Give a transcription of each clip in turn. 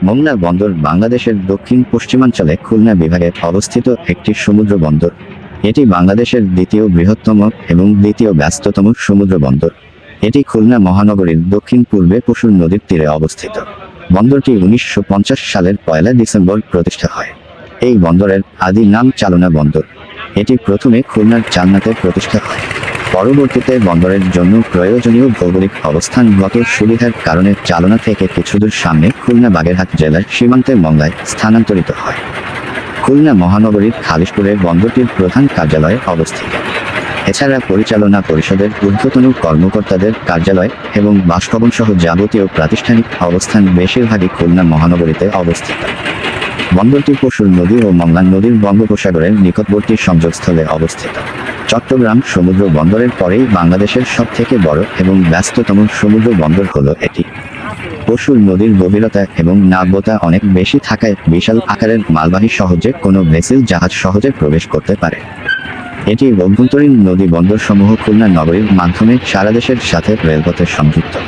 মোংলা বন্দর বাংলাদেশের দক্ষিণ পশ্চিমাঞ্চলে খুলনা বিভাগে অবস্থিত একটি সমুদ্র বন্দর। এটি বাংলাদেশের দ্বিতীয় বৃহত্তম এবং দ্বিতীয় ব্যস্ততম সমুদ্র বন্দর। এটি খুলনা মহানগরীর দক্ষিণ পূর্বে পশুর নদীর তীরে অবস্থিত। বন্দরটি 1950 সালের 1 ডিসেম্বর প্রতিষ্ঠা হয়। এই বন্দরের আদি নাম চালনা বন্দর। এটি প্রথমে খুলনার চালনাতে প্রতিষ্ঠা হয়। পরবর্তীতে বন্দরের জন্য প্রয়োজনীয় ভৌগোলিক অবস্থানগত সুবিধার কারণে চালনা থেকে কিছুদূর সামনে খুলনা বাগেরহাট জেলার সীমান্তে মংলায় স্থানান্তরিত হয়। খুলনা মহানগরীর খালিশপুরে বন্দরটির প্রধান কার্যালয় অবস্থিত। এছাড়া পরিচালনা পরিষদের ঊর্ধ্বতন কর্মকর্তাদের কার্যালয় এবং বাসভবন সহ যাবতীয় প্রাতিষ্ঠানিক অবস্থান বেশিরভাগই খুলনা মহানগরীতে অবস্থিত। বন্দরটি পশুর নদী ও মংলা নদীর বঙ্গোপসাগরের নিকটবর্তী সংযোগস্থলে অবস্থিত। চট্টগ্রাম সমুদ্র বন্দরের পরেই বাংলাদেশের সবথেকে বড় এবং ব্যস্ততম সমুদ্র বন্দর হলো এটি। পশুর নদীর গভীরতা এবং নাব্যতা অনেক বেশি থাকায় বিশাল আকারের মালবাহী সহজে কোনো ভেসেল জাহাজ সহজে প্রবেশ করতে পারে। এটি অভ্যন্তরীণ নদী বন্দরসমূহ খুলনা নগরীর মাধ্যমে সারা দেশের সাথে রেলপথে সংযুক্ত।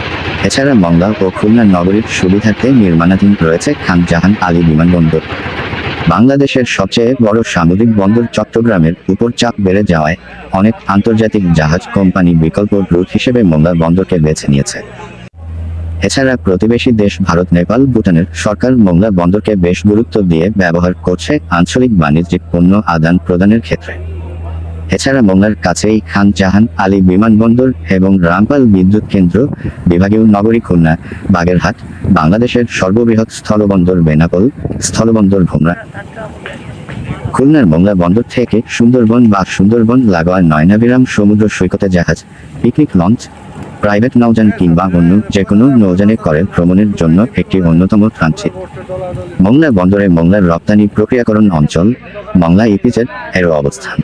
এছাড়া মংলা ও খুলনা নগরীর সুবিধার্থে নির্মাণাধীন রয়েছে খান জাহান আলী বিমানবন্দর। বাংলাদেশের সবচেয়ে বড় সামুদ্রিক বন্দর চট্টগ্রামের উপর চাপ বেড়ে যাওয়ায় অনেক আন্তর্জাতিক জাহাজ কোম্পানি বিকল্প রুট হিসেবে মংলা বন্দরকে বেছে নিয়েছে। এছাড়া প্রতিবেশী দেশ ভারত, নেপাল, ভুটানের সরকার মংলা বন্দরকে বেশ গুরুত্ব দিয়ে ব্যবহার করছে আঞ্চলিক বাণিজ্যিক পণ্য আদান প্রদানের ক্ষেত্রে। এছাড়া মংলার কাছেই খান জাহান আলী বিমানবন্দর এবং রামপাল বিদ্যুৎ কেন্দ্র, বিভাগীয় নগরী খুলনা, বাগেরহাট, বাংলাদেশের সর্ববৃহৎ স্থলবন্দর বেনাপোল, স্থলবন্দর ভোমরা। খুলনার মংলা বন্দর থেকে সুন্দরবন বা সুন্দরবন লাগোয়া নয়নাভিরাম সমুদ্র সৈকতে জাহাজ, পিকনিক লঞ্চ, প্রাইভেট নৌযান কিংবা অন্য যে কোনো নৌযানে করে ভ্রমণের জন্য একটি অন্যতম ট্রানজিট। মংলা বন্দরে মংলার রপ্তানি প্রক্রিয়াকরণ অঞ্চল, মংলা ইপিজেড এর অবস্থান।